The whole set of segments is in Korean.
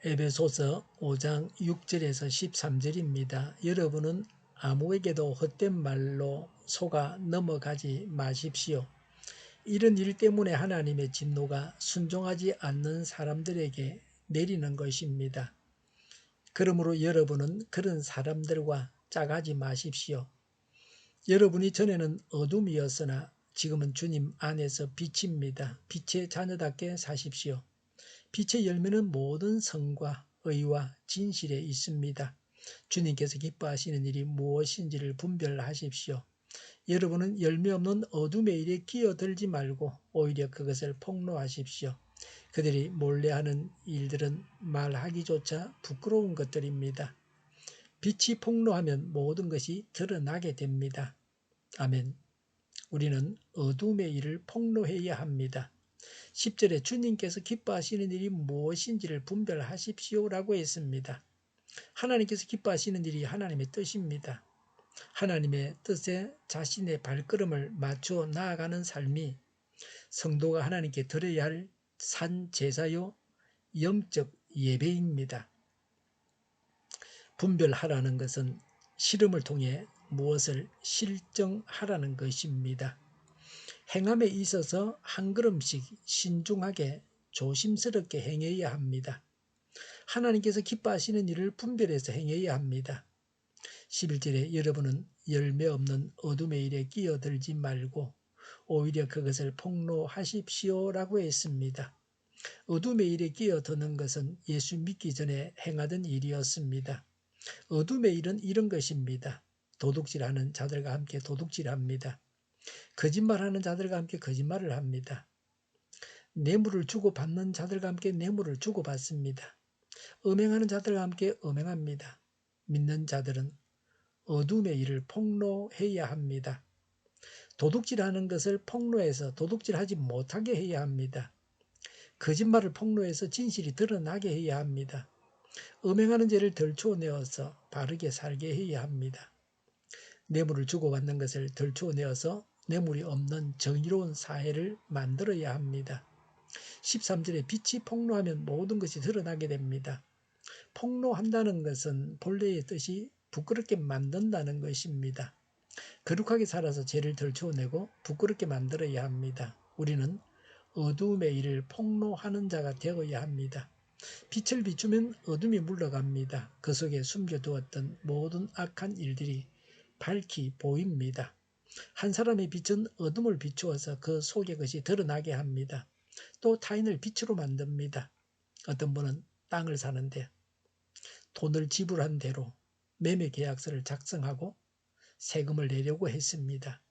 에베소서 5장 6절에서 13절입니다. 여러분은 아무에게도 헛된 말로 속아 넘어가지 마십시오. 이런 일 때문에 하나님의 진노가 순종하지 않는 사람들에게 내리는 것입니다. 그러므로 여러분은 그런 사람들과 짝하지 마십시오. 여러분이 전에는 어둠이었으나 지금은 주님 안에서 빛입니다. 빛의 자녀답게 사십시오. 빛의 열매는 모든 성과 의와 진실에 있습니다. 주님께서 기뻐하시는 일이 무엇인지를 분별하십시오. 여러분은 열매 없는 어둠의 일에 끼어들지 말고 오히려 그것을 폭로하십시오. 그들이 몰래 하는 일들은 말하기조차 부끄러운 것들입니다. 빛이 폭로하면 모든 것이 드러나게 됩니다. 아멘. 우리는 어둠의 일을 폭로해야 합니다. 10절에 주님께서 기뻐하시는 일이 무엇인지를 분별하십시오라고 했습니다. 하나님께서 기뻐하시는 일이 하나님의 뜻입니다. 하나님의 뜻에 자신의 발걸음을 맞추어 나아가는 삶이 성도가 하나님께 드려야 할 산 제사요 영적 예배입니다. 분별하라는 것은 실험을 통해 무엇을 실정하라는 것입니다. 행함에 있어서 한 걸음씩 신중하게 조심스럽게 행해야 합니다. 하나님께서 기뻐하시는 일을 분별해서 행해야 합니다. 11절에 여러분은 열매 없는 어둠의 일에 끼어들지 말고 오히려 그것을 폭로하십시오라고 했습니다. 어둠의 일에 끼어드는 것은 예수 믿기 전에 행하던 일이었습니다. 어둠의 일은 이런 것입니다. 도둑질하는 자들과 함께 도둑질합니다. 거짓말하는 자들과 함께 거짓말을 합니다. 뇌물을 주고받는 자들과 함께 뇌물을 주고받습니다. 음행하는 자들과 함께 음행합니다. 믿는 자들은 어둠의 일을 폭로해야 합니다. 도둑질하는 것을 폭로해서 도둑질하지 못하게 해야 합니다. 거짓말을 폭로해서 진실이 드러나게 해야 합니다. 음행하는 죄를 덜추어내어서 바르게 살게 해야 합니다. 뇌물을 주고받는 것을 덜추어내어서 뇌물이 없는 정의로운 사회를 만들어야 합니다. 13절에 빛이 폭로하면 모든 것이 드러나게 됩니다. 폭로한다는 것은 본래의 뜻이 부끄럽게 만든다는 것입니다. 거룩하게 살아서 죄를 덜추어내고 부끄럽게 만들어야 합니다. 우리는 어둠의 일을 폭로하는 자가 되어야 합니다. 빛을 비추면 어둠이 물러갑니다. 그 속에 숨겨두었던 모든 악한 일들이 밝히 보입니다. 한 사람의 빛은 어둠을 비추어서 그 속의 것이 드러나게 합니다. 또 타인을 빛으로 만듭니다. 어떤 분은 땅을 사는데 돈을 지불한 대로 매매 계약서를 작성하고 세금을 내려고 했습니다.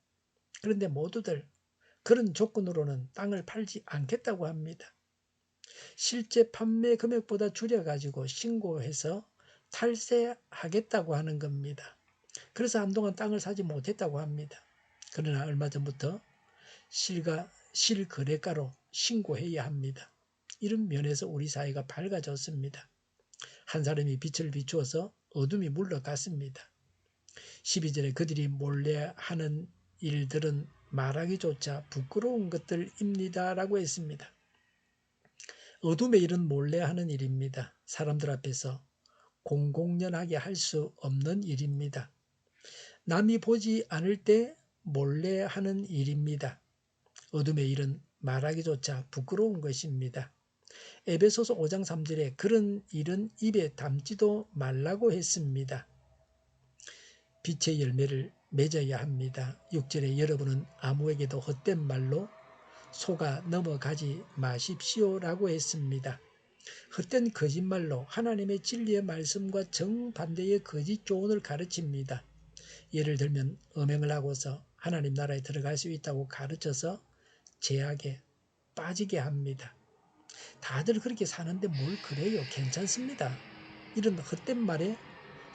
그런데 모두들 그런 조건으로는 땅을 팔지 않겠다고 합니다. 실제 판매 금액보다 줄여가지고 신고해서 탈세하겠다고 하는 겁니다. 그래서 한동안 땅을 사지 못했다고 합니다. 그러나 얼마 전부터 실거래가로 신고해야 합니다. 이런 면에서 우리 사회가 밝아졌습니다. 한 사람이 빛을 비추어서 어둠이 물러갔습니다. 12절에 그들이 몰래 하는 일들은 말하기조차 부끄러운 것들입니다 라고 했습니다. 어둠의 일은 몰래 하는 일입니다. 사람들 앞에서 공공연하게 할 수 없는 일입니다. 남이 보지 않을 때 몰래 하는 일입니다. 어둠의 일은 말하기조차 부끄러운 것입니다. 에베소서 5장 3절에 그런 일은 입에 담지도 말라고 했습니다. 빛의 열매를 맺어야 합니다. 6절에 여러분은 아무에게도 헛된 말로 속아 넘어가지 마십시오라고 했습니다. 헛된 거짓말로 하나님의 진리의 말씀과 정반대의 거짓 교훈을 가르칩니다. 예를 들면 음행을 하고서 하나님 나라에 들어갈 수 있다고 가르쳐서 죄악에 빠지게 합니다. 다들 그렇게 사는데 뭘 그래요? 괜찮습니다. 이런 헛된 말에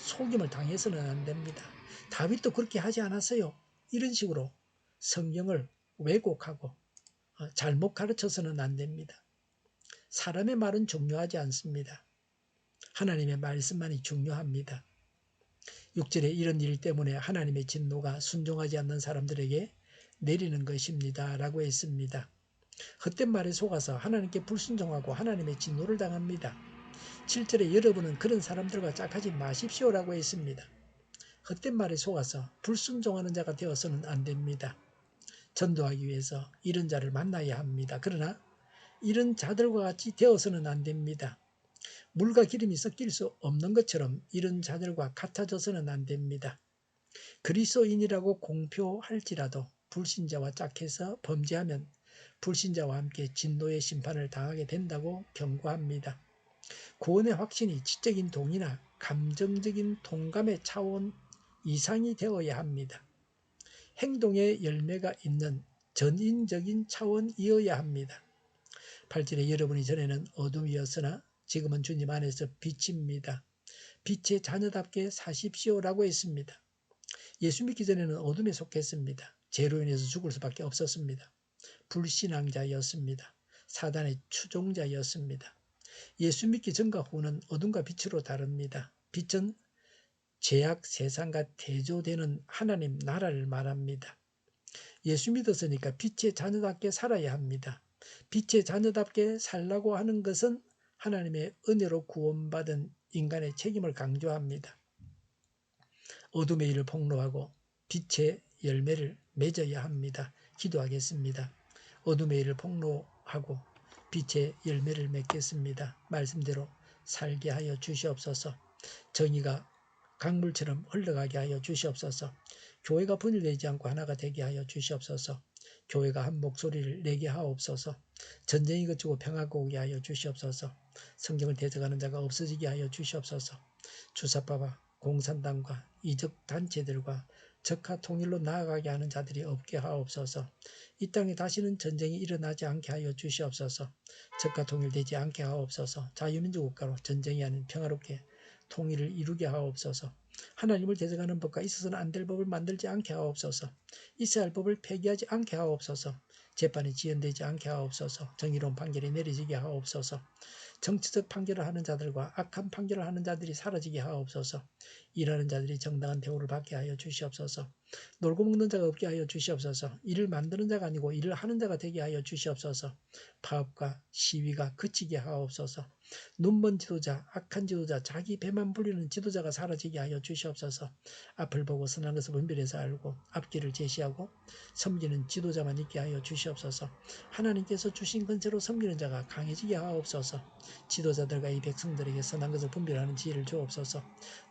속임을 당해서는 안 됩니다. 다윗도 그렇게 하지 않았어요. 이런 식으로 성경을 왜곡하고 잘못 가르쳐서는 안 됩니다. 사람의 말은 중요하지 않습니다. 하나님의 말씀만이 중요합니다. 6절에 이런 일 때문에 하나님의 진노가 순종하지 않는 사람들에게 내리는 것입니다 라고 했습니다. 헛된 말에 속아서 하나님께 불순종하고 하나님의 진노를 당합니다. 7절에 여러분은 그런 사람들과 짝하지 마십시오라고 했습니다. 헛된 말에 속아서 불순종하는 자가 되어서는 안 됩니다. 전도하기 위해서 이런 자를 만나야 합니다. 그러나 이런 자들과 같이 되어서는 안 됩니다. 물과 기름이 섞일 수 없는 것처럼 이런 자들과 같아져서는 안 됩니다. 그리스도인이라고 공표할지라도 불신자와 짝해서 범죄하면 불신자와 함께 진노의 심판을 당하게 된다고 경고합니다. 구원의 확신이 지적인 동의나 감정적인 동감의 차원 이상이 되어야 합니다. 행동의 열매가 있는 전인적인 차원이어야 합니다. 8절에 여러분이 전에는 어둠이었으나 지금은 주님 안에서 빛입니다. 빛의 자녀답게 사십시오라고 했습니다. 예수 믿기 전에는 어둠에 속했습니다. 죄로 인해서 죽을 수밖에 없었습니다. 불신앙자였습니다. 사단의 추종자였습니다. 예수 믿기 전과 후는 어둠과 빛으로 다릅니다. 빛은 죄악 세상과 대조되는 하나님 나라를 말합니다. 예수 믿었으니까 빛의 자녀답게 살아야 합니다. 빛의 자녀답게 살라고 하는 것은 하나님의 은혜로 구원받은 인간의 책임을 강조합니다. 어둠의 일을 폭로하고 빛의 열매를 맺어야 합니다. 기도하겠습니다. 어둠의 일을 폭로하고 빛의 열매를 맺겠습니다. 말씀대로 살게 하여 주시옵소서. 정의가 강물처럼 흘러가게 하여 주시옵소서. 교회가 분열되지 않고 하나가 되게 하여 주시옵소서. 교회가 한 목소리를 내게 하옵소서. 전쟁이 그치고 평화가 오게 하여 주시옵소서. 성경을 대적하는 자가 없어지게 하여 주시옵소서. 주사파와 공산당과 이적 단체들과 적화 통일로 나아가게 하는 자들이 없게 하옵소서. 이 땅에 다시는 전쟁이 일어나지 않게 하여 주시옵소서. 적화 통일되지 않게 하옵소서. 자유민주 국가로 전쟁이 아닌 평화롭게 통일을 이루게 하옵소서. 하나님을 대적하는 법과 있어서는 안 될 법을 만들지 않게 하옵소서. 있어야 할 법을 폐기하지 않게 하옵소서. 재판이 지연되지 않게 하옵소서. 정의로운 판결이 내려지게 하옵소서. 정치적 판결을 하는 자들과 악한 판결을 하는 자들이 사라지게 하옵소서. 일하는 자들이 정당한 대우를 받게 하여 주시옵소서. 놀고 먹는 자가 없게 하여 주시옵소서. 일을 만드는 자가 아니고 일을 하는 자가 되게 하여 주시옵소서. 파업과 시위가 그치게 하옵소서. 눈먼 지도자, 악한 지도자, 자기 배만 불리는 지도자가 사라지게 하여 주시옵소서. 앞을 보고 선한 것을 분별해서 알고 앞길을 제시하고 섬기는 지도자만 있게 하여 주시옵소서. 하나님께서 주신 근세로 섬기는 자가 강해지게 하옵소서. 지도자들과 이 백성들에게 선한 것을 분별하는 지혜를 주옵소서.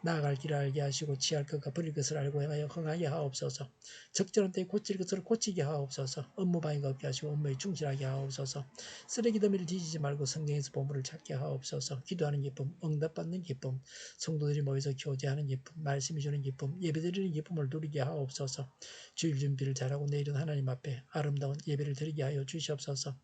나아갈 길을 알게 하시고 취할 것과 버릴 것을 알고 행하여 흥하게 하옵소서. 적절한 때에 고칠 것을 고치게 하옵소서. 업무방해가 없게 하시고 업무에 충실하게 하옵소서. 쓰레기 더미를 뒤지지 말고 성경에서 보물을 찾게 하옵소서. 기도하는 기쁨, 응답받는 기쁨, 성도들이 모여서 교제하는 기쁨, 말씀이 주는 기쁨, 예배드리는 기쁨을 누리게 하옵소서. 주일 준비를 잘하고 내일은 하나님 앞에 아름다운 예배를 드리게 하여 주시옵소서.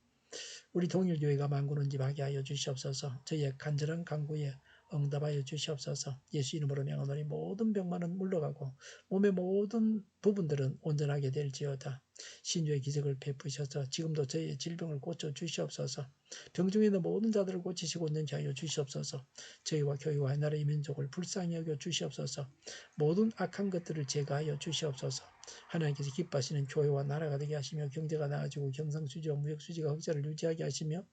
우리 동일교회가 만군은집하게 하여 주시옵소서. 저희의 간절한 간구에 응답하여 주시옵소서. 예수 이름으로 명하노니 모든 병만은 물러가고 몸의 모든 부분들은 온전하게 될지어다. 신주의 기적을 베푸셔서 지금도 저희의 질병을 고쳐 주시옵소서. 병중에 있는 모든 자들을 고치시고 온전케 하여 주시옵소서. 저희와 교회와 나라의 민족을 불쌍히 여겨 주시옵소서. 모든 악한 것들을 제거하여 주시옵소서. 하나님께서 기뻐하시는 교회와 나라가 되게 하시며 경제가 나아지고 경상수지와 무역수지가 흑자를 유지하게 하시며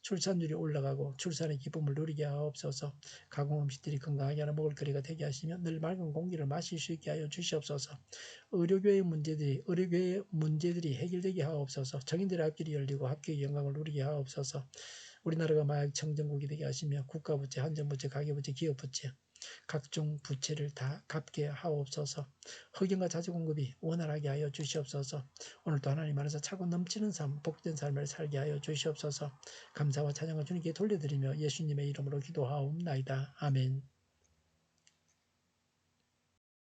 출산율이 올라가고 출산의 기쁨을 누리게 하옵소서. 가공음식들이 건강하게 하는 먹을거리가 되게 하시며 늘 맑은 공기를 마실 수 있게 하여 주시옵소서. 의료교의 문제들이 해결되게 하옵소서. 정인들의 앞길이 열리고 합격의 영광을 누리게 하옵소서. 우리나라가 마약 청정국이 되게 하시며 국가부채, 한정부채, 가계부채, 기업부채 각종 부채를 다 갚게 하옵소서. 흑연과 자주 공급이 원활하게 하여 주시옵소서. 오늘도 하나님 안에서 차고 넘치는 삶, 복된 삶을 살게 하여 주시옵소서. 감사와 찬양을 주님께 돌려드리며 예수님의 이름으로 기도하옵나이다. 아멘.